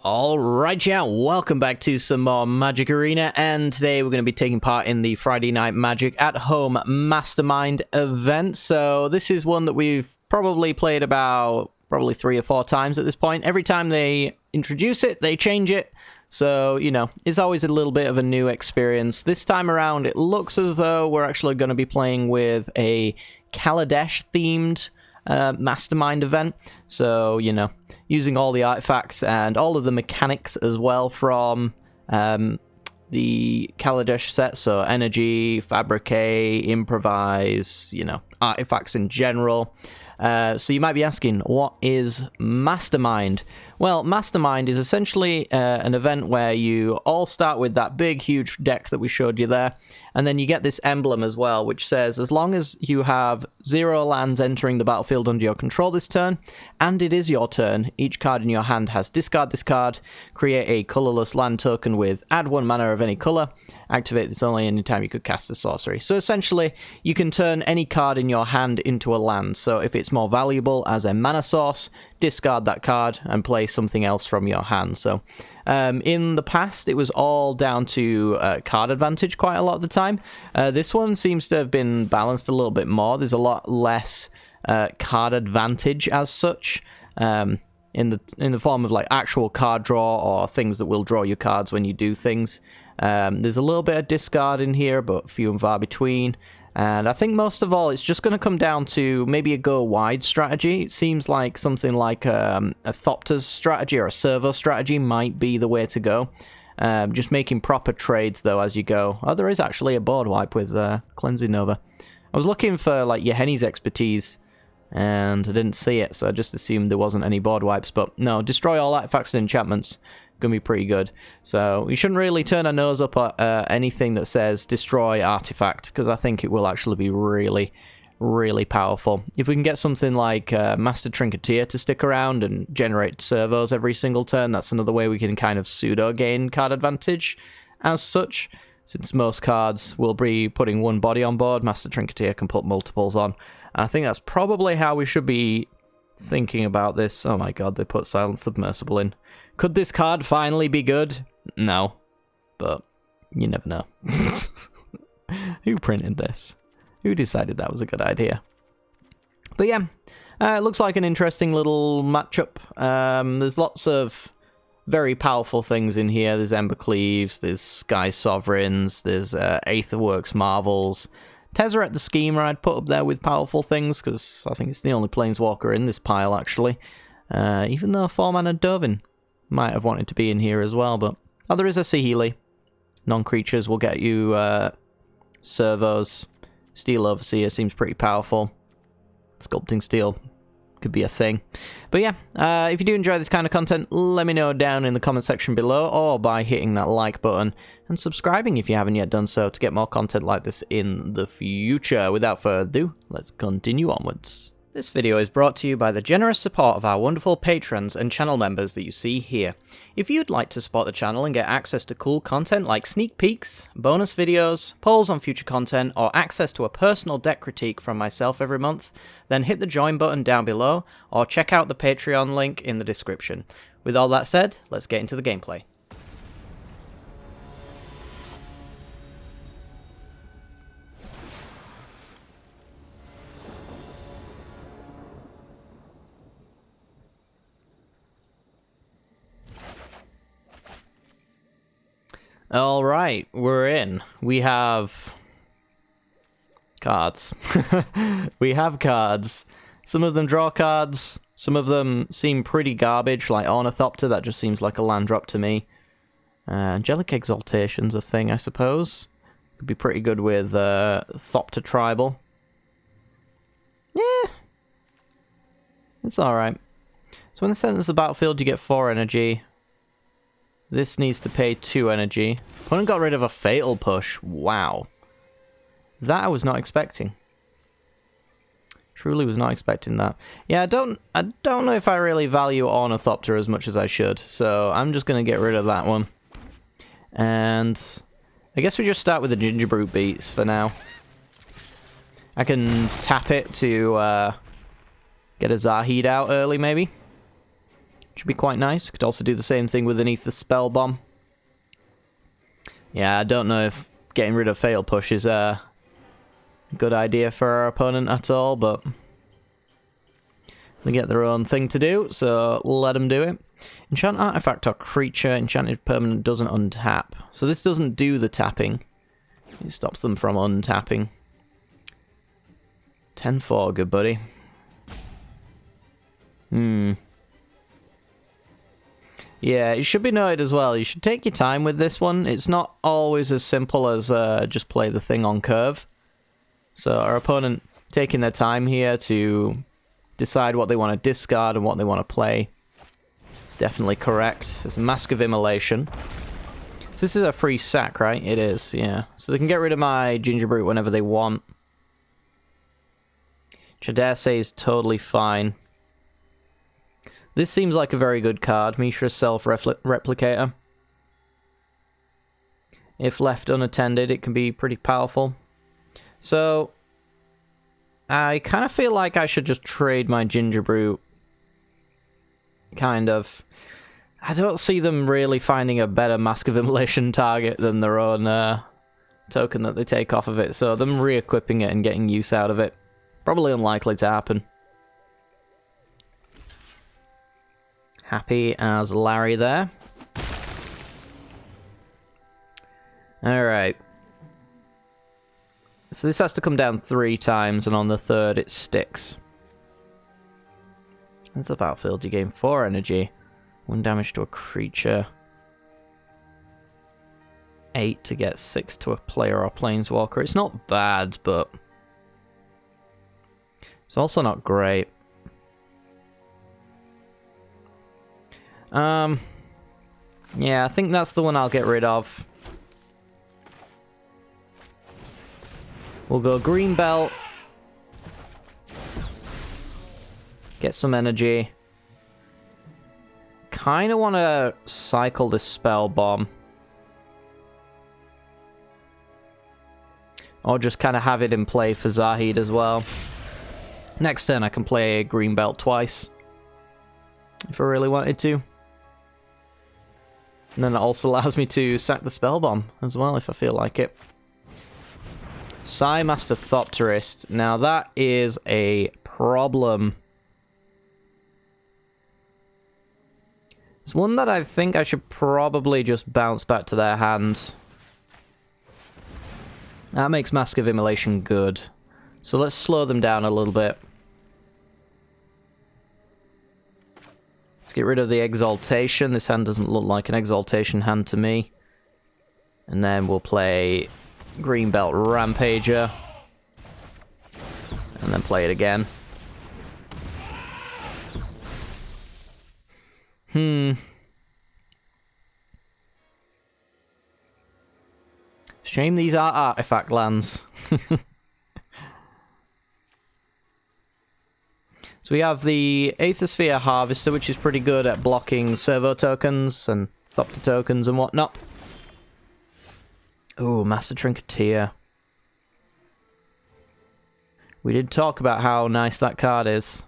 Alright, yeah, welcome back to some more Magic Arena, and today we're going to be taking part in the Friday Night Magic at Home Mastermind event. So this is one that we've probably played about 3 or 4 times at this point. Every time they introduce it, they change it. So, you know, it's always a little bit of a new experience. This time around, it looks as though we're actually going to be playing with a Kaladesh-themed Mastermind event. So, you know, using all the artifacts and all of the mechanics as well from the Kaladesh set. So energy, fabricate, improvise, you know, artifacts in general. So you might be asking, what is Mastermind? Well, Mastermind is essentially an event where you all start with that big, huge deck that we showed you there, and then you get this emblem as well, which says, as long as you have 0 lands entering the battlefield under your control this turn, and it is your turn, each card in your hand has discard this card, create a colorless land token with add 1 mana of any color, activate this only anytime you could cast a sorcery. So essentially, you can turn any card in your hand into a land. So if it's more valuable as a mana source, discard that card and play something else from your hand. So in the past, it was all down to card advantage quite a lot of the time. This one seems to have been balanced a little bit more. There's a lot less card advantage as such, in the form of like actual card draw or things that will draw your cards when you do things. There's a little bit of discard in here, but few and far between. And I think most of all, it's just going to come down to maybe a go-wide strategy. It seems like something like a Thopter's strategy or a Servo strategy might be the way to go. Just making proper trades, though, as you go. Oh, there is actually a board wipe with Cleansing Nova. I was looking for, like, Yehenni's expertise, and I didn't see it, so I just assumed there wasn't any board wipes. But no, destroy all artifacts and enchantments. Gonna be pretty good. So we shouldn't really turn our nose up at anything that says destroy artifact, because I think it will actually be really, really powerful. If we can get something like Master Trinketeer to stick around and generate servos every single turn, that's another way we can kind of pseudo gain card advantage as such. Since most cards will be putting one body on board, Master Trinketeer can put multiples on. I think that's probably how we should be thinking about this. Oh my god, they put Silent Submersible in. Could this card finally be good? No. But you never know. Who printed this? Who decided that was a good idea? But yeah, it looks like an interesting little matchup. There's lots of very powerful things in here. There's Embercleaves, there's Sky Sovereigns, there's Aetherworks Marvels. Tezzeret the Schemer I'd put up there with powerful things, because I think it's the only Planeswalker in this pile, actually. Even though 4-mana Dovin might have wanted to be in here as well, but... Oh, there is a Sihili. Non-creatures will get you servos. Steel Overseer seems pretty powerful. Sculpting Steel could be a thing. But yeah, if you do enjoy this kind of content, let me know down in the comment section below, or by hitting that like button and subscribing if you haven't yet done so to get more content like this in the future. Without further ado, let's continue onwards. This video is brought to you by the generous support of our wonderful patrons and channel members that you see here. If you'd like to support the channel and get access to cool content like sneak peeks, bonus videos, polls on future content, or access to a personal deck critique from myself every month, then hit the join button down below, or check out the Patreon link in the description. With all that said, let's get into the gameplay. Alright, we're in. We have cards. We have cards. Some of them draw cards. Some of them seem pretty garbage, like Ornithopter. That just seems like a land drop to me. Angelic Exaltation's a thing, I suppose. Could be pretty good with Thopter Tribal. Yeah. It's alright. So when they send us the battlefield, you get 4 energy. This needs to pay 2 energy. Opponent got rid of a Fatal Push. Wow. That I was not expecting. Truly was not expecting that. Yeah, I don't know if I really value Ornithopter as much as I should, so I'm just going to get rid of that one. And I guess we just start with the Gingerbrute Beats for now. I can tap it to get a Zahid out early, maybe. Should be quite nice. Could also do the same thing with an Ether Spell Bomb. Yeah, I don't know if getting rid of Fatal Push is a good idea for our opponent at all, but they get their own thing to do, so we'll let them do it. Enchant Artifact or Creature, Enchanted Permanent doesn't untap. So this doesn't do the tapping. It stops them from untapping. 10-4, good buddy. Yeah, it should be noted as well. You should take your time with this one. It's not always as simple as just play the thing on curve. So our opponent taking their time here to decide what they want to discard and what they want to play. It's definitely correct. It's a Mask of Immolation. So this is a free sack, right? It is, yeah. So they can get rid of my Gingerbrute whenever they want. Which I dare say is totally fine. This seems like a very good card, Mishra's Self-Replicator. If left unattended, it can be pretty powerful. So, I kind of feel like I should just trade my Gingerbrute. Kind of. I don't see them really finding a better Mask of Immolation target than their own token that they take off of it, so them re-equipping it and getting use out of it, probably unlikely to happen. Happy as Larry there. Alright. So this has to come down 3 times, and on the 3rd it sticks. That's the battlefield. You gain 4 energy. 1 damage to a creature. 8 to get 6 to a player or planeswalker. It's not bad, but it's also not great. Yeah, I think that's the one I'll get rid of. We'll go green belt. Get some energy. Kind of want to cycle this spell bomb. Or just kind of have it in play for Zahid as well. Next turn I can play green belt twice. If I really wanted to. And then it also allows me to sack the spell bomb as well if I feel like it. Psymaster Thopterist. Now that is a problem. It's one that I think I should probably just bounce back to their hand. That makes Mask of Immolation good. So let's slow them down a little bit. Let's get rid of the Exaltation. This hand doesn't look like an Exaltation hand to me. And then we'll play Greenbelt Rampager. And then play it again. Shame these are artifact lands. So we have the Aethersphere Harvester, which is pretty good at blocking servo tokens and Thopter tokens and whatnot. Ooh, Master Trinketeer. We did talk about how nice that card is.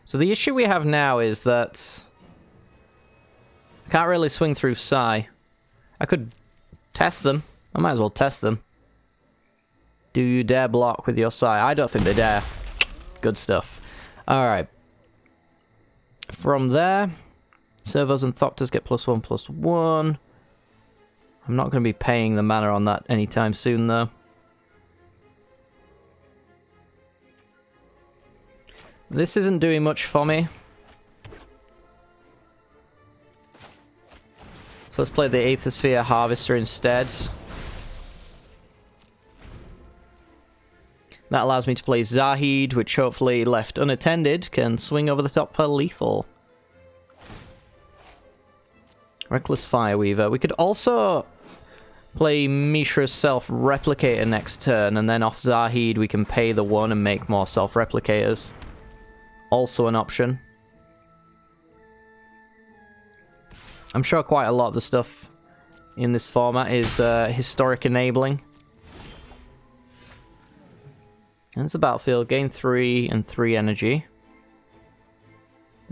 So the issue we have now is that I can't really swing through Psy. I could test them. I might as well test them. Do you dare block with your Psy? I don't think they dare. Good stuff. Alright. From there, Servos and Thopters get +1/+1. I'm not going to be paying the mana on that anytime soon, though. This isn't doing much for me. So let's play the Aethersphere Harvester instead. That allows me to play Zahid, which hopefully left unattended can swing over the top for lethal. Reckless Fireweaver. We could also play Mishra's Self-Replicator next turn, and then off Zahid we can pay the 1 and make more Self-Replicators. Also an option. I'm sure quite a lot of the stuff in this format is historic enabling. And it's a battlefield. Gain 3 and 3 energy.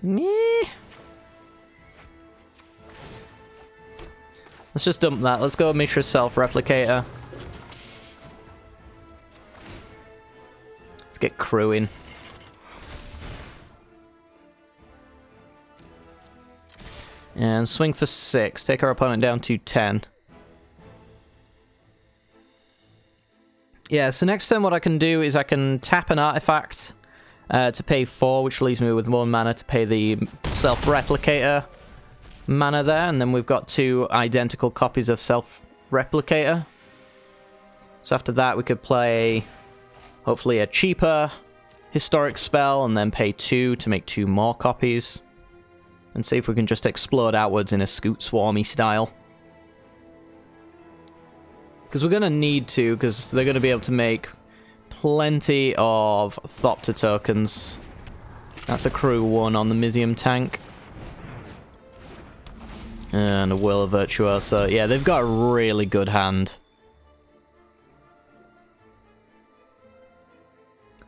Meh. Let's just dump that. Let's go Mishra's self-replicator. Let's get crewing. And swing for 6. Take our opponent down to 10. Yeah, so next turn what I can do is I can tap an artifact to pay 4, which leaves me with 1 mana to pay the self-replicator mana there, and then we've got 2 identical copies of self-replicator. So after that we could play hopefully a cheaper historic spell and then pay 2 to make 2 more copies. And see if we can just explode outwards in a Scoot Swarmy style. Because we're going to need to, because they're going to be able to make plenty of Thopter tokens. That's a crew 1 on the Mizium tank. And a Will of Virtuoso. Yeah, they've got a really good hand.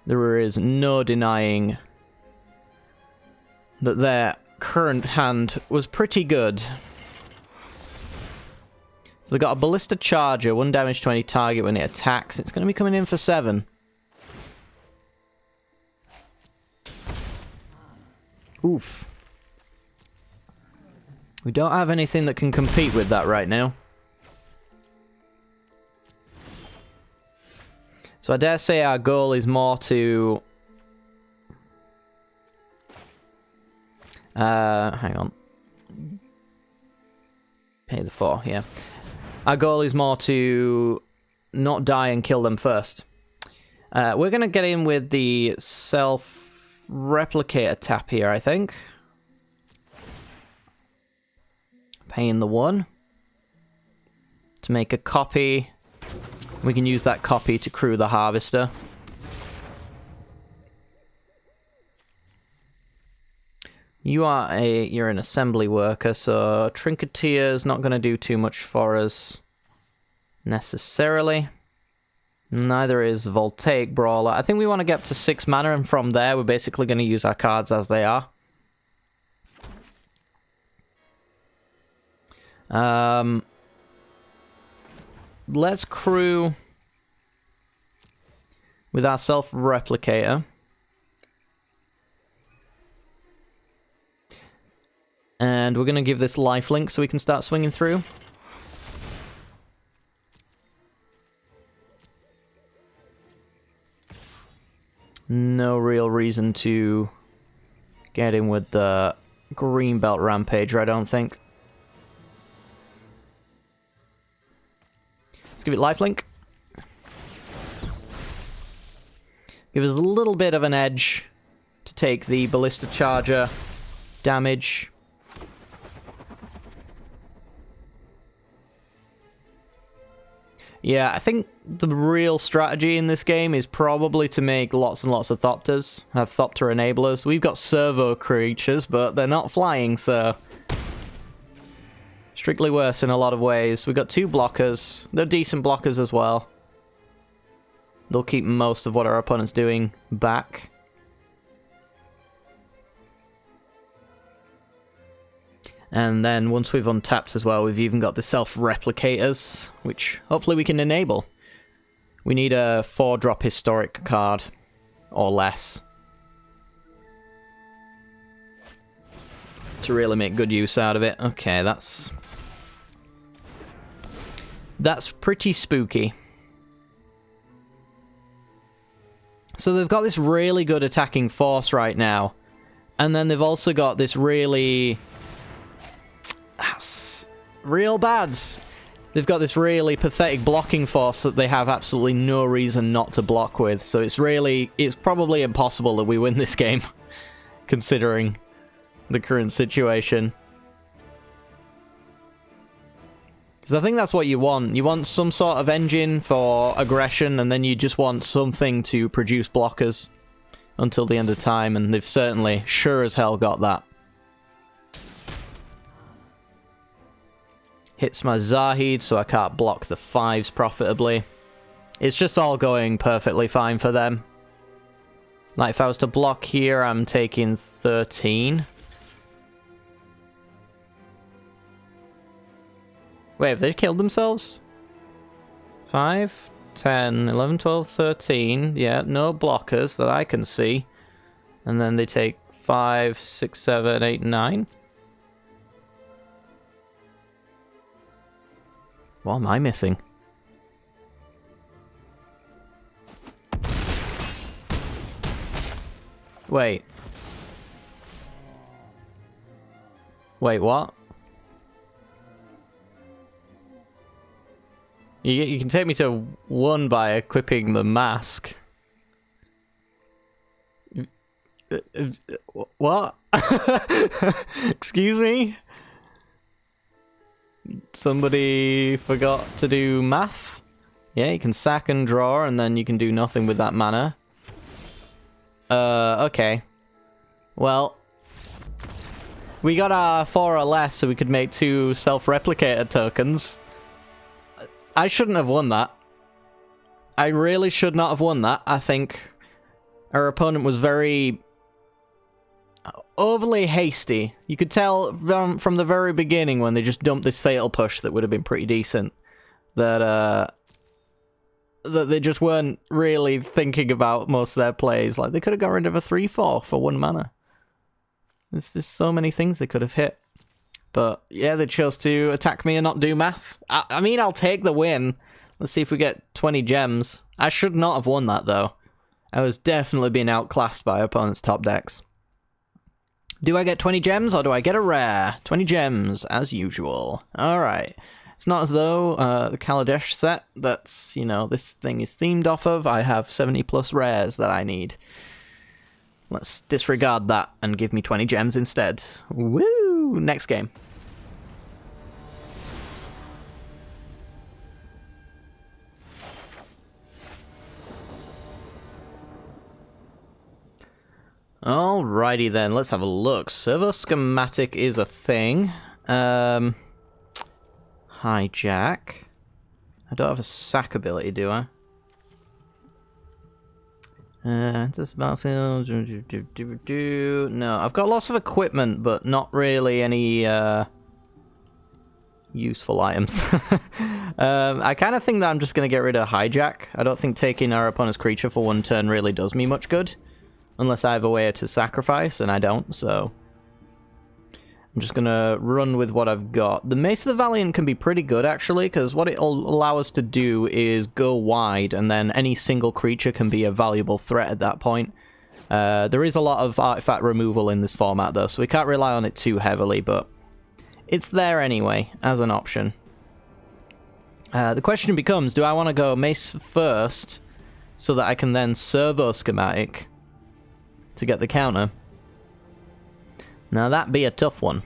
There is no denying that their current hand was pretty good. So they got a Ballista Charger, 1 damage to any target when it attacks. It's going to be coming in for 7. Oof. We don't have anything that can compete with that right now. So I dare say our goal is more to... hang on. Pay the 4, yeah. Our goal is more to not die and kill them first. We're going to get in with the self-replicator tap here, I think. Paying the 1. To make a copy. We can use that copy to crew the Harvester. You're an assembly worker, so Trinketeer's not going to do too much for us necessarily. Neither is Voltaic Brawler. I think we want to get up to 6 mana, and from there we're basically going to use our cards as they are. Let's crew with our self-replicator. And we're going to give this lifelink so we can start swinging through. No real reason to get in with the green belt rampager, I don't think. Let's give it lifelink. Give us a little bit of an edge to take the Ballista Charger damage. Yeah, I think the real strategy in this game is probably to make lots and lots of Thopters, have Thopter enablers. We've got servo creatures, but they're not flying, so... strictly worse in a lot of ways. We've got 2 blockers. They're decent blockers as well. They'll keep most of what our opponent's doing back. And then once we've untapped as well, we've even got the self-replicators, which hopefully we can enable. We need a 4-drop historic card, or less, to really make good use out of it. Okay, that's pretty spooky. So they've got this really good attacking force right now, and then they've also got this really... real bads. They've got this really pathetic blocking force that they have absolutely no reason not to block with. So it's probably impossible that we win this game, considering the current situation. Because I think that's what you want. You want some sort of engine for aggression, and then you just want something to produce blockers until the end of time, and they've certainly, sure as hell, got that. Hits my Zahid, so I can't block the 5s profitably. It's just all going perfectly fine for them. Like, if I was to block here, I'm taking 13. Wait, have they killed themselves? 5, 10, 11, 12, 13. Yeah, no blockers that I can see. And then they take 5, 6, 7, 8, 9. What am I missing? Wait. Wait, what? You can take me to 1 by equipping the mask. What? Excuse me? Somebody forgot to do math? Yeah, you can sack and draw, and then you can do nothing with that mana. Okay. Well, we got our 4 or less, so we could make 2 self-replicator tokens. I shouldn't have won that. I really should not have won that. I think our opponent was very overly hasty. You could tell from the very beginning when they just dumped this fatal push that would have been pretty decent that they just weren't really thinking about most of their plays. Like, they could have got rid of a 3/4 for 1 mana. There's just so many things they could have hit. But yeah, they chose to attack me and not do math. I mean, I'll take the win. Let's see if we get 20 gems. I should not have won that, though. I was definitely being outclassed by opponent's top decks. Do I get 20 gems or do I get a rare? 20 gems, as usual. Alright. It's not as though the Kaladesh set that's, you know, this thing is themed off of. I have 70 plus rares that I need. Let's disregard that and give me 20 gems instead. Woo! Next game. Alrighty then, let's have a look. Servo schematic is a thing. Hijack. I don't have a sack ability, do I? This battlefield. No, I've got lots of equipment, but not really any useful items. I kind of think that I'm just going to get rid of hijack. I don't think taking our opponent's creature for 1 turn really does me much good. Unless I have a way to sacrifice, and I don't, so I'm just going to run with what I've got. The Mace of the Valiant can be pretty good, actually, because what it'll allow us to do is go wide, and then any single creature can be a valuable threat at that point. There is a lot of artifact removal in this format, though, so we can't rely on it too heavily, but it's there anyway, as an option. The question becomes, do I want to go Mace first, so that I can then Servo Schematic to get the counter? Now that'd be a tough one.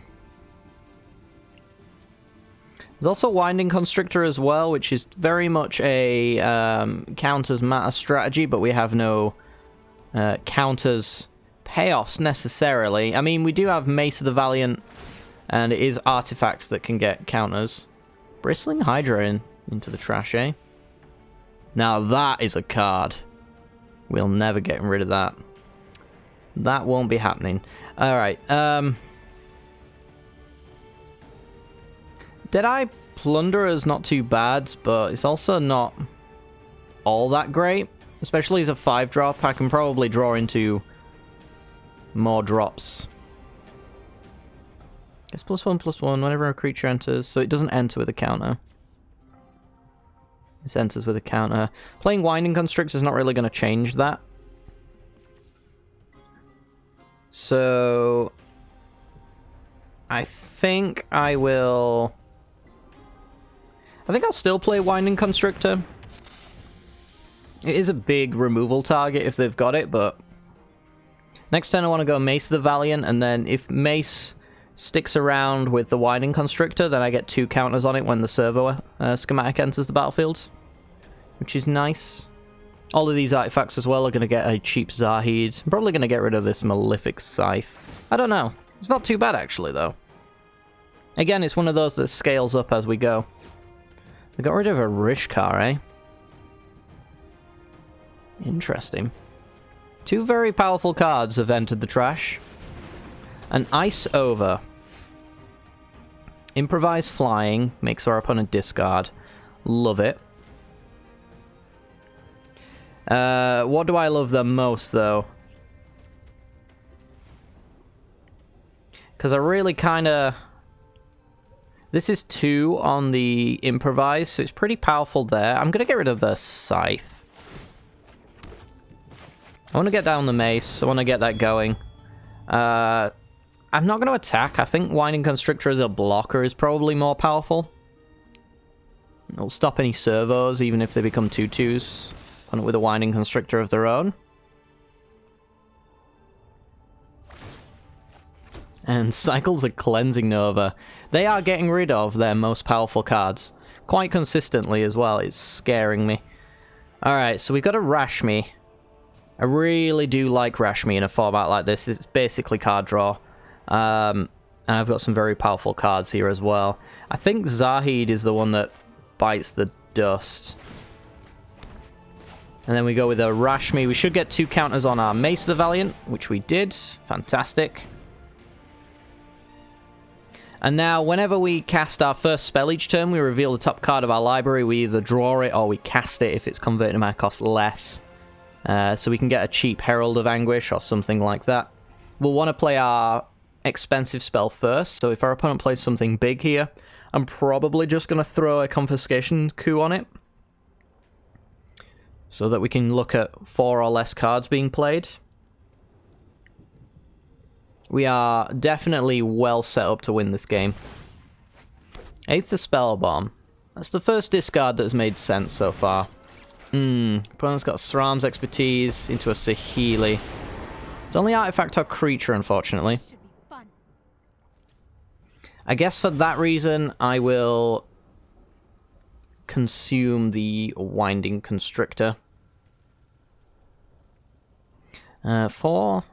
There's also Winding Constrictor as well, which is very much a counters matter strategy, but we have no counters payoffs necessarily. I mean, we do have Mace of the Valiant, and it is artifacts that can get counters. Bristling Hydra into the trash, eh? Now that is a card. We'll never get rid of that. That won't be happening. Alright, Deadeye Plunderer is not too bad, but it's also not all that great. Especially as a 5-drop, I can probably draw into more drops. It's +1/+1 whenever a creature enters, so it doesn't enter with a counter. It enters with a counter. Playing Winding Constrictor is not really going to change that. So I think I will... I think I'll still play Winding Constrictor. It is a big removal target if they've got it, but... Next turn I want to go Mace of the Valiant, and then if Mace sticks around with the Winding Constrictor, then I get 2 counters on it when the Servo schematic enters the battlefield, which is nice. All of these artifacts as well are going to get a cheap Zahid. I'm probably going to get rid of this Malefic Scythe. I don't know. It's not too bad, actually, though. Again, it's one of those that scales up as we go. They got rid of a Rishkar, eh? Interesting. 2 very powerful cards have entered the trash. An Ice Over Improvise flying. Makes our opponent discard. Love it. What do I love the most, though? Because I really kind of... This is 2 on the improvise, so it's pretty powerful there. I'm going to get rid of the scythe. I want to get down the mace. I want to get that going. I'm not going to attack. I think Winding Constrictor as a blocker is probably more powerful. It'll stop any servos, even if they become 2/2s. On it with a Winding Constrictor of their own. And cycles a Cleansing Nova. They are getting rid of their most powerful cards. Quite consistently as well. It's scaring me. Alright, so we've got a Rashmi. I really do like Rashmi in a format like this. It's basically card draw. And I've got some very powerful cards here as well. I think Zahid is the one that bites the dust. And then we go with a Rashmi. We should get 2 counters on our Mace the Valiant, which we did. Fantastic. And now, whenever we cast our first spell each turn, we reveal the top card of our library. We either draw it or we cast it if it's converted mana cost less. So we can get a cheap Herald of Anguish or something like that. We'll want to play our expensive spell first. So if our opponent plays something big here, I'm probably just going to throw a Confiscation Coup on it. So that we can look at 4 or less cards being played. We are definitely well set up to win this game. 8th of Spell Bomb. That's the first discard that's made sense so far. Opponent's got Sram's Expertise into a Saheeli. It's only artifact or creature, unfortunately. I guess for that reason, I will consume the Winding Constrictor. 4...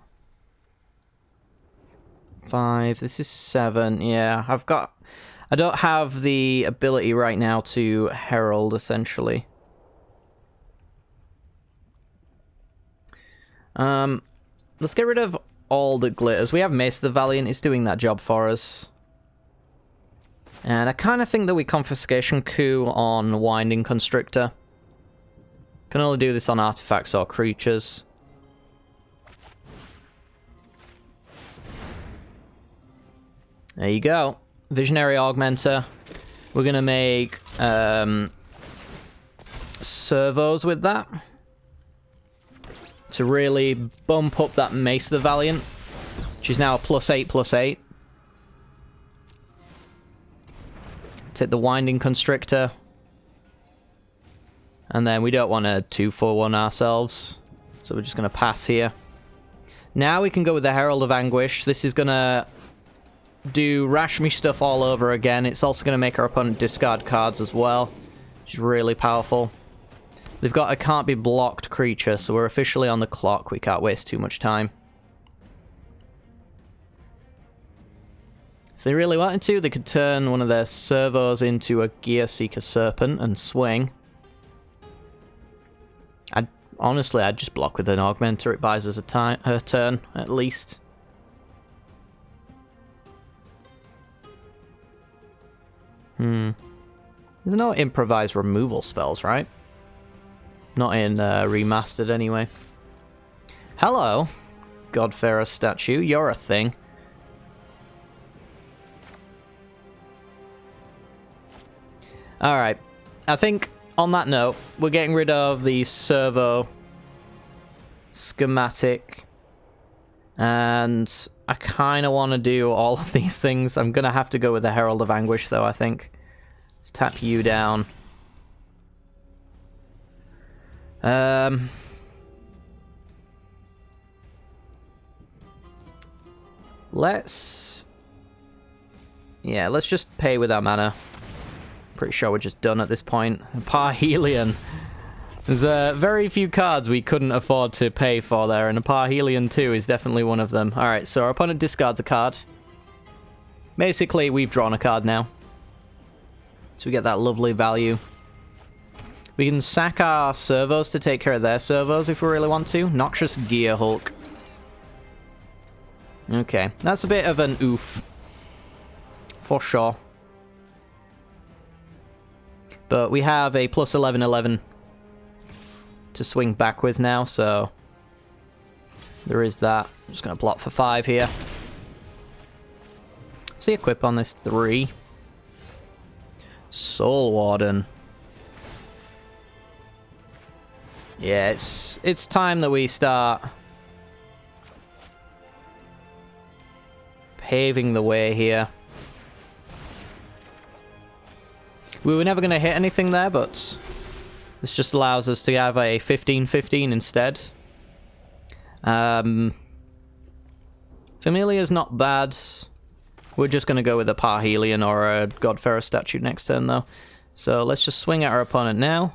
5, this is 7, yeah, I don't have the ability right now to Herald, essentially. Let's get rid of all the glitters. We have Mace the Valiant, it's doing that job for us. And I kind of think that we Confiscation Coup on Winding Constrictor. Can only do this on artifacts or creatures. There you go. Visionary Augmenter. We're going to make servos with that. To really bump up that Mace the Valiant. Which is now a +8/+8. Take the Winding Constrictor. And then we don't want a 2/4/1 ourselves. So we're just going to pass here. Now we can go with the Herald of Anguish. This is going to do Rashmi stuff all over again. It's also going to make our opponent discard cards as well, which is really powerful. They've got a can't be blocked creature, so we're officially on the clock. We can't waste too much time. If they really wanted to, they could turn one of their servos into a Gear Seeker Serpent and swing. Honestly, I'd just block with an Augmenter. It buys us a turn, at least. There's no improvised removal spells, right? Not in Remastered, anyway. Hello, Godfarer statue. You're a thing. Alright. I think, on that note, we're getting rid of the servo schematic. And I kind of want to do all of these things. I'm going to have to go with the Herald of Anguish, though, I think. Let's tap you down. Let's just pay with our mana. Pretty sure we're just done at this point. Parhelion. There's very few cards we couldn't afford to pay for there, and a Parhelion 2 is definitely one of them. Alright, so our opponent discards a card. Basically, we've drawn a card now. So we get that lovely value. We can sack our servos to take care of their servos if we really want to. Noxious Gear Hulk. Okay, that's a bit of an oof. For sure. But we have a plus 11/11 to swing back with now, so there is that. I'm just going to block for 5 here. See equip on this 3. Soul Warden. Yeah, it's time that we start paving the way here. We were never going to hit anything there, but this just allows us to have a 15/15 instead. Familiar's not bad. We're just going to go with a Parhelion or a Godfarrer statue next turn, though. So let's just swing at our opponent now.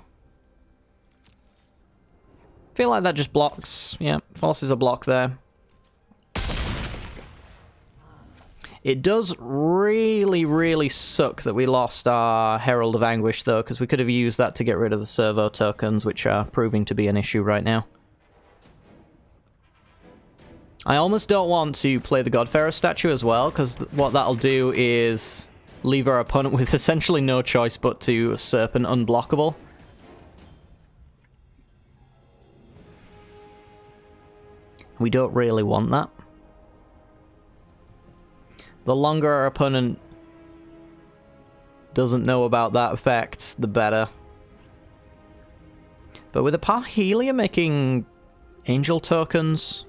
Feel like that just blocks. Yeah, forces a block there. It does really, really suck that we lost our Herald of Anguish, though, because we could have used that to get rid of the servo tokens, which are proving to be an issue right now. I almost don't want to play the Godfarrer statue as well, because what that'll do is leave our opponent with essentially no choice but to Serpent unblockable. We don't really want that. The longer our opponent doesn't know about that effect, the better. But with a Parhelion making angel tokens,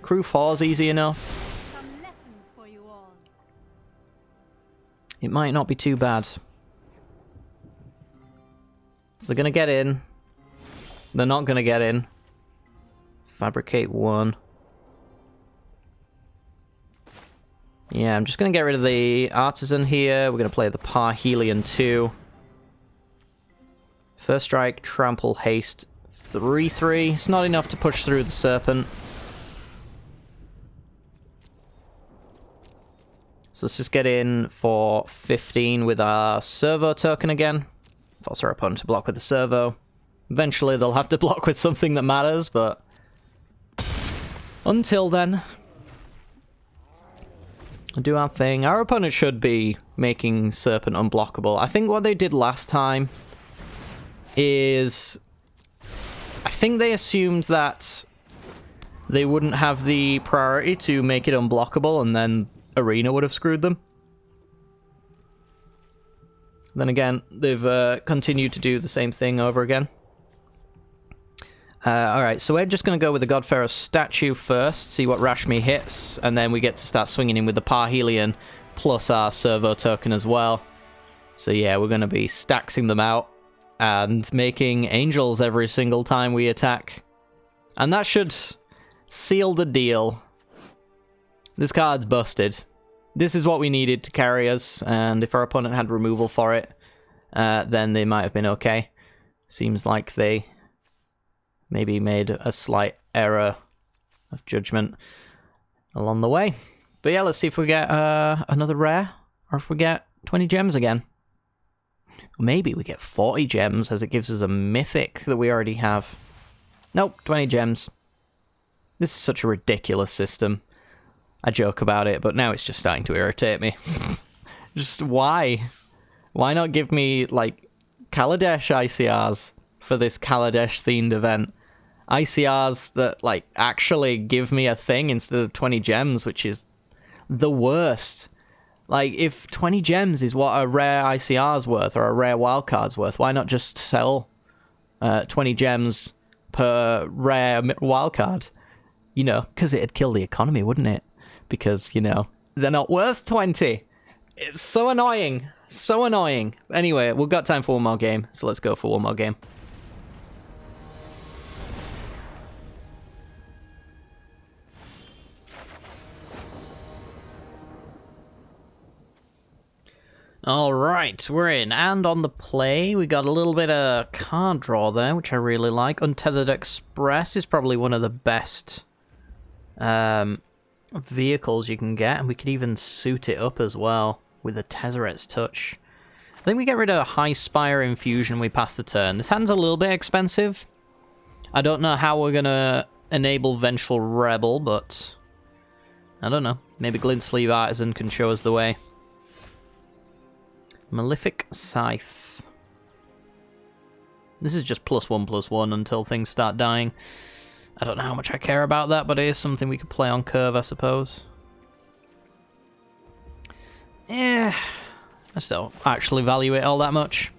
Crew 4's easy enough. Some lessons for you all. It might not be too bad. So they're going to get in. They're not going to get in. Fabricate 1. Yeah, I'm just going to get rid of the Artisan here. We're going to play the Parhelion 2. First strike, trample, haste, 3/3. It's not enough to push through the Serpent. So let's just get in for 15 with our servo token again. Force our opponent to block with the servo. Eventually they'll have to block with something that matters, but until then, do our thing. Our opponent should be making Serpent unblockable. I think what they did last time is, I think they assumed that they wouldn't have the priority to make it unblockable, and then Arena would have screwed them. Then again, they've continued to do the same thing over again. Alright, so we're just going to go with the Godfarrer statue first, see what Rashmi hits, and then we get to start swinging in with the Parhelion plus our servo token as well. So yeah, we're going to be staxing them out and making angels every single time we attack. And that should seal the deal. This card's busted. This is what we needed to carry us, and if our opponent had removal for it, then they might have been okay. Seems like they maybe made a slight error of judgment along the way. But yeah, let's see if we get another rare, or if we get 20 gems again. Or maybe we get 40 gems, as it gives us a mythic that we already have. Nope, 20 gems. This is such a ridiculous system. I joke about it, but now it's just starting to irritate me. Just why? Why not give me, like, Kaladesh ICRs for this Kaladesh-themed event? ICRs that, like, actually give me a thing instead of 20 gems, which is the worst. Like, if 20 gems is what a rare ICR's worth, or a rare wildcard's worth, why not just sell 20 gems per rare wildcard? You know, because it'd kill the economy, wouldn't it? Because, you know, they're not worth 20. It's so annoying. So annoying. Anyway, we've got time for one more game, so let's go for one more game. Alright, we're in. And on the play, we got a little bit of card draw there, which I really like. Untethered Express is probably one of the best vehicles you can get, and we could even suit it up as well with a Tezzeret's Touch. I think we get rid of High Spire Infusion, we pass the turn. This hand's a little bit expensive. I don't know how we're going to enable Vengeful Rebel, but I don't know. Maybe Glint Sleeve Artisan can show us the way. Malefic Scythe. This is just +1/+1 until things start dying. I don't know how much I care about that, but it is something we could play on curve, I suppose. I still actually value it all that much.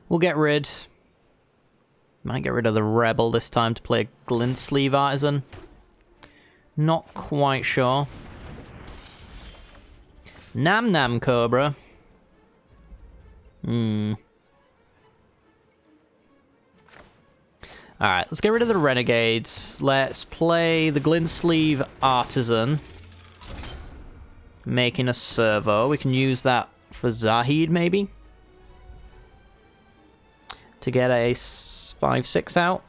We'll get rid... Might get rid of the Rebel this time to play a Glint Sleeve Artisan. Not quite sure. Nam Nam Cobra. Alright, let's get rid of the Renegades. Let's play the Glint Sleeve Artisan. Making a servo. We can use that for Zahid, maybe? To get a 5/6 out.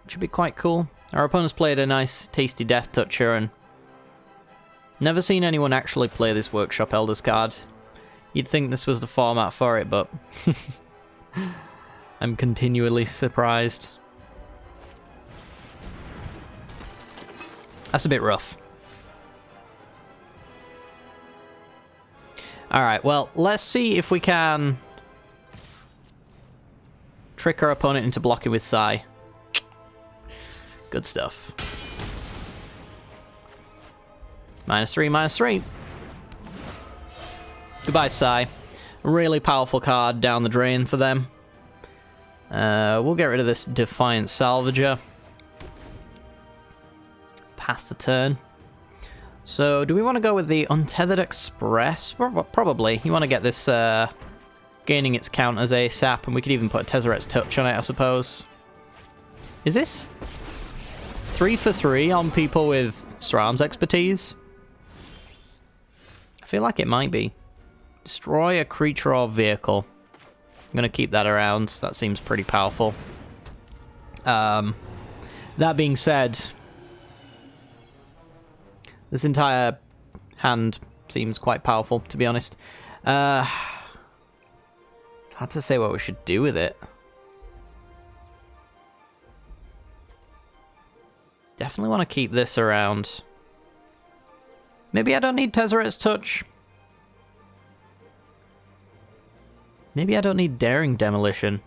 Which would be quite cool. Our opponent's played a nice, tasty Death Toucher, and never seen anyone actually play this Workshop Elders card. You'd think this was the format for it, but I'm continually surprised. That's a bit rough. Alright, well, let's see if we can trick our opponent into blocking with Psy. Good stuff. -3, -3. Goodbye, Psy. Really powerful card down the drain for them. We'll get rid of this Defiant Salvager. Pass the turn. So, do we want to go with the Untethered Express? Probably. You want to get this gaining its counters ASAP, and we could even put a Tezzeret's Touch on it, I suppose. Is this 3 for 3 on people with SRAM's expertise? I feel like it might be. Destroy a creature or vehicle. I'm going to keep that around. That seems pretty powerful. That being said, this entire hand seems quite powerful, to be honest. It's hard to say what we should do with it. Definitely want to keep this around. Maybe I don't need Tezzeret's Touch. Maybe I don't need Daring Demolition.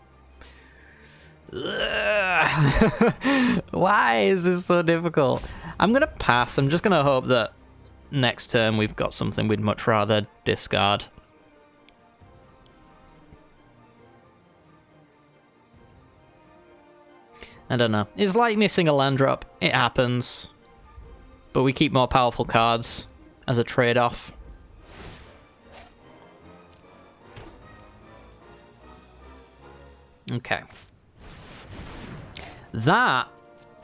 Why is this so difficult? I'm going to pass. I'm just going to hope that next turn we've got something we'd much rather discard. I don't know. It's like missing a land drop. It happens. But we keep more powerful cards as a trade-off. Okay. That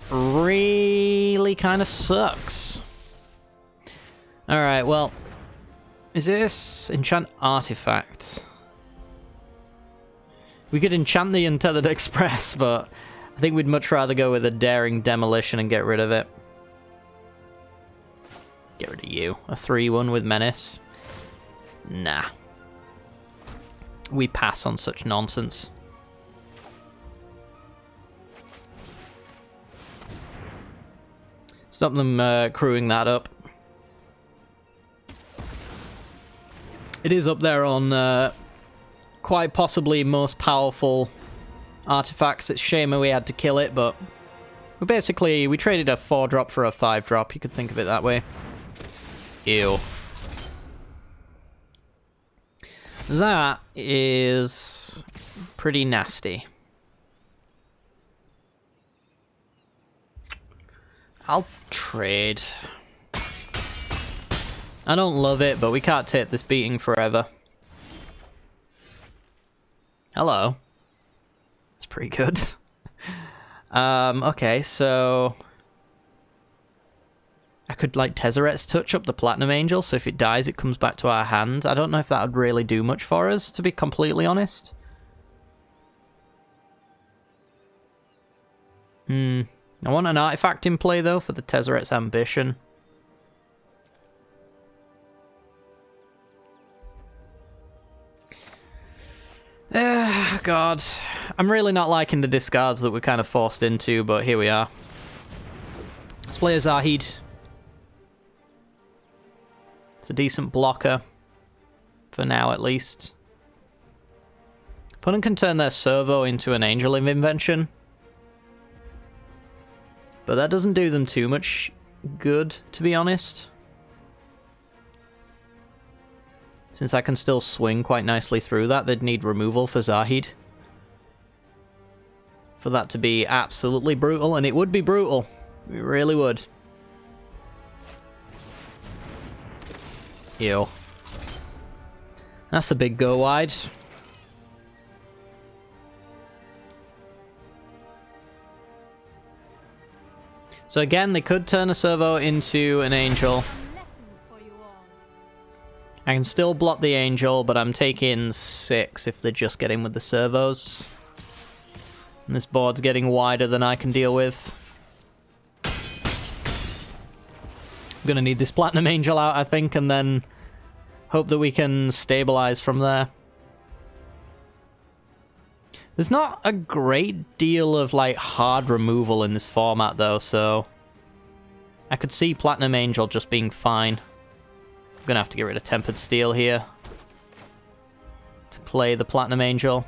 really kind of sucks. Alright, well, is this Enchant Artifact? We could enchant the Untethered Express, but I think we'd much rather go with a Daring Demolition and get rid of it. Get rid of you. A 3/1 with Menace. Nah. We pass on such nonsense. Stop them crewing that up. It is up there on quite possibly most powerful artifacts. It's a shame we had to kill it, but we traded a 4-drop for a 5-drop. You could think of it that way. Ew. That is pretty nasty. I'll trade. I don't love it, but we can't take this beating forever. Hello. That's pretty good. Okay, so I could like Tezzeret's Touch up the Platinum Angel, so if it dies it comes back to our hand. I don't know if that would really do much for us, to be completely honest. I want an artifact in play, though, for the Tezzeret's Ambition. God. I'm really not liking the discards that we're kind of forced into, but here we are. Let's play a Zahid. It's a decent blocker. For now, at least. Opponent can turn their servo into an Angel of Invention. But that doesn't do them too much good, to be honest. Since I can still swing quite nicely through that, they'd need removal for Zahid. For that to be absolutely brutal, and it would be brutal. It really would. Ew. That's a big go wide. So again, they could turn a servo into an angel. Lessons for you all. I can still block the angel, but I'm taking 6 if they're just getting with the servos. And this board's getting wider than I can deal with. I'm gonna need this Platinum Angel out, I think, and then hope that we can stabilize from there. There's not a great deal of, like, hard removal in this format, though, so I could see Platinum Angel just being fine. I'm gonna have to get rid of Tempered Steel here to play the Platinum Angel.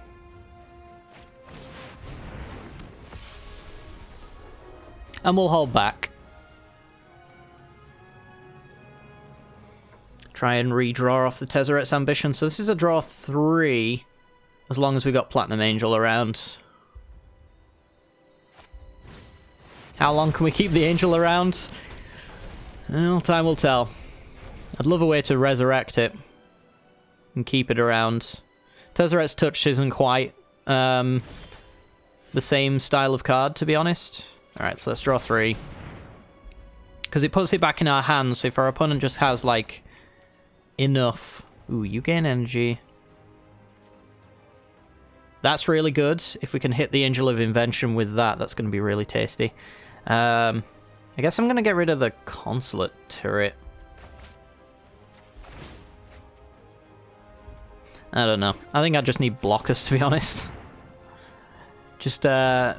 And we'll hold back. Try and redraw off the Tezzeret's Ambition. So this is a draw 3, as long as we got Platinum Angel around. How long can we keep the Angel around? Well, time will tell. I'd love a way to resurrect it and keep it around. Tezzeret's Touch isn't quite the same style of card, to be honest. Alright, so let's draw 3. Because it puts it back in our hands, so if our opponent just has, like, enough... Ooh, you gain energy. That's really good. If we can hit the Angel of Invention with that, that's going to be really tasty. I guess I'm going to get rid of the Consulate turret. I don't know. I think I just need blockers, to be honest. Just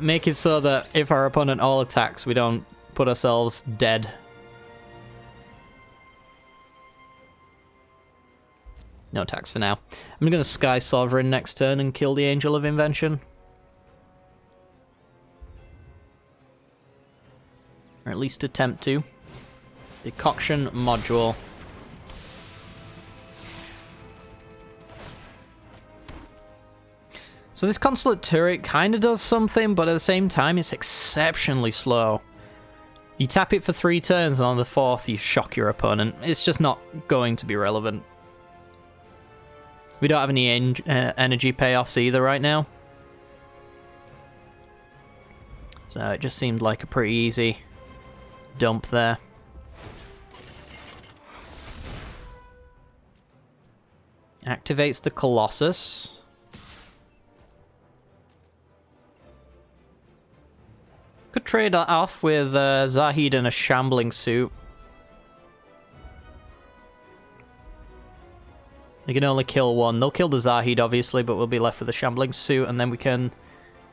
make it so that if our opponent all attacks, we don't put ourselves dead. No attacks for now. I'm going to Sky Sovereign next turn and kill the Angel of Invention. Or at least attempt to. Decoction Module. So this Consulate turret kind of does something, but at the same time it's exceptionally slow. You tap it for 3 turns, and on the 4th you shock your opponent. It's just not going to be relevant. We don't have any energy payoffs either right now. So it just seemed like a pretty easy dump there. Activates the Colossus. Could trade that off with Zahid and a Shambling Suit. They can only kill 1. They'll kill the Zahid, obviously, but we'll be left with a Shambling Suit, and then we can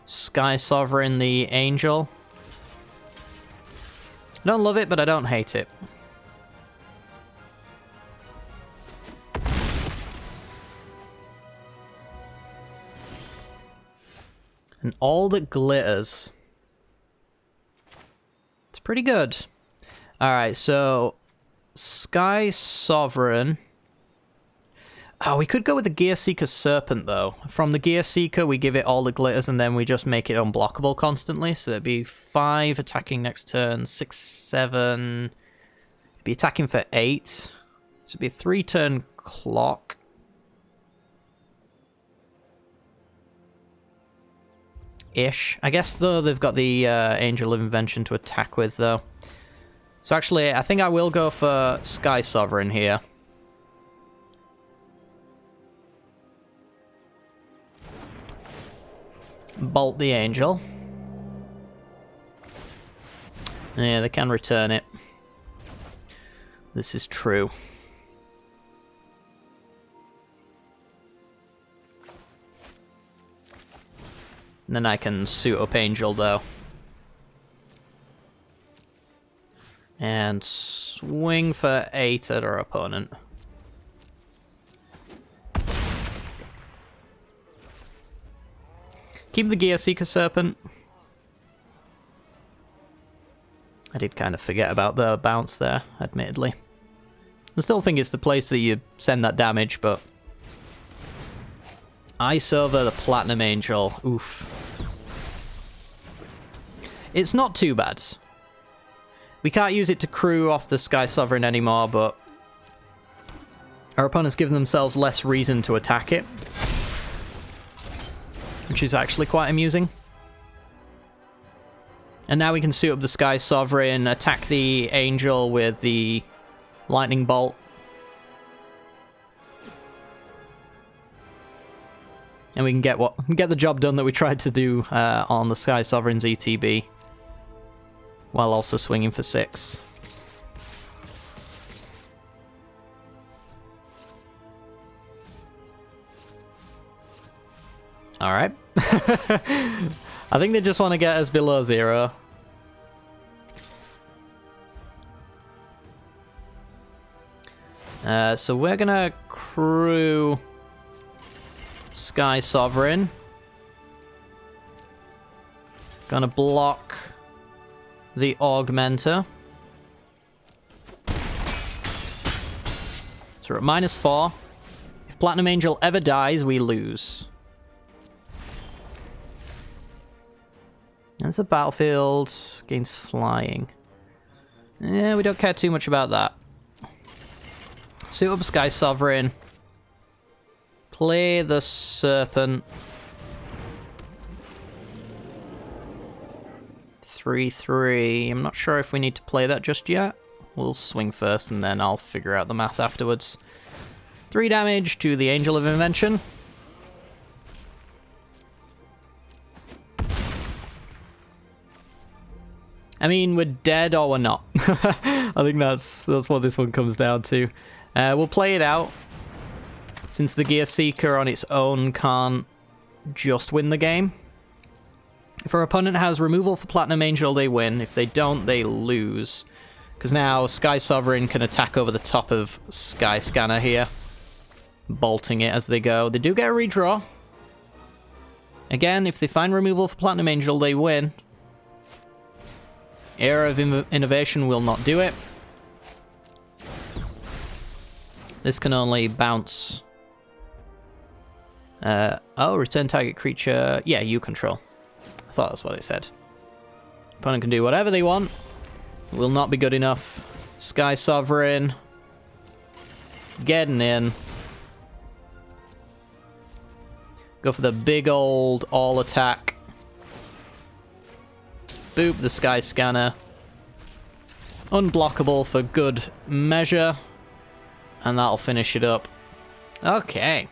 Sky Sovereign the Angel. I don't love it, but I don't hate it. And all that glitters. It's pretty good. Alright, so Sky Sovereign. Oh, we could go with the Gear Seeker Serpent, though. From the Gear Seeker, we give it all the glitters, and then we just make it unblockable constantly. So it'd be 5 attacking next turn, 6, 7. It'd be attacking for 8. So it'd be a 3-turn clock. Ish. I guess, though, they've got the Angel of Invention to attack with, though. So actually, I think I will go for Sky Sovereign here. Bolt the Angel. Yeah, they can return it. This is true. And then I can suit up Angel, though. And swing for 8 at our opponent. Keep the Gear Seeker Serpent. I did kind of forget about the bounce there, admittedly. I still think it's the place that you send that damage, but... Ice over the Platinum Angel. Oof. It's not too bad. We can't use it to crew off the Sky Sovereign anymore, but... Our opponents give themselves less reason to attack it. Which is actually quite amusing. And now we can suit up the Sky Sovereign, attack the Angel with the Lightning Bolt. And we can get the job done that we tried to do on the Sky Sovereign's ETB. While also swinging for 6. Alright. I think they just want to get us below 0. So we're gonna crew Sky Sovereign. Gonna block the Augmenter. So we're at -4. If Platinum Angel ever dies, we lose. That's a battlefield against flying. Yeah, we don't care too much about that. Suit up Sky Sovereign. Play the Serpent. 3/3. I'm not sure if we need to play that just yet. We'll swing first and then I'll figure out the math afterwards. 3 damage to the Angel of Invention. I mean, we're dead or we're not. I think that's what this one comes down to. We'll play it out. Since the Gear Seeker on its own can't just win the game. If our opponent has removal for Platinum Angel, they win. If they don't, they lose. Because now Sky Sovereign can attack over the top of Sky Scanner here. Bolting it as they go. They do get a redraw. Again, if they find removal for Platinum Angel, they win. Era of Innovation will not do it. This can only bounce. Return target creature. Yeah, you control. I thought that's what it said. Opponent can do whatever they want. It will not be good enough. Sky Sovereign. Getting in. Go for the big old all attack. Boop the Sky Scanner. Unblockable for good measure. And that'll finish it up. Okay.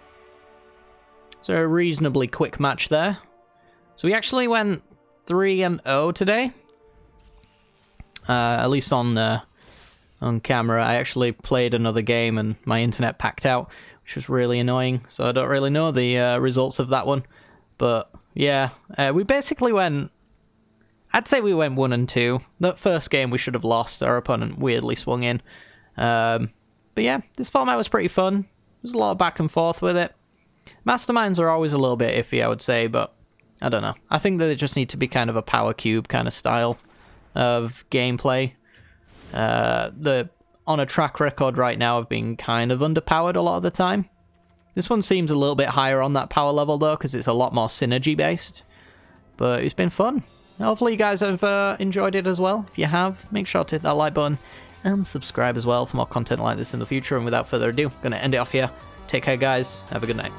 So a reasonably quick match there. So we actually went 3-0 today. At least on camera. I actually played another game and my internet packed out, which was really annoying. So I don't really know the results of that one. But yeah, we basically went... I'd say we went 1-2. That first game we should have lost. Our opponent weirdly swung in. But yeah, this format was pretty fun. There's a lot of back and forth with it. Masterminds are always a little bit iffy, I would say, but I don't know. I think that they just need to be kind of a power cube kind of style of gameplay. They're on a track record right now of being kind of underpowered a lot of the time. This one seems a little bit higher on that power level, though, because it's a lot more synergy-based. But it's been fun. Hopefully you guys have enjoyed it as well. If you have, make sure to hit that like button and subscribe as well for more content like this in the future. And without further ado, I'm going to end it off here. Take care, guys. Have a good night.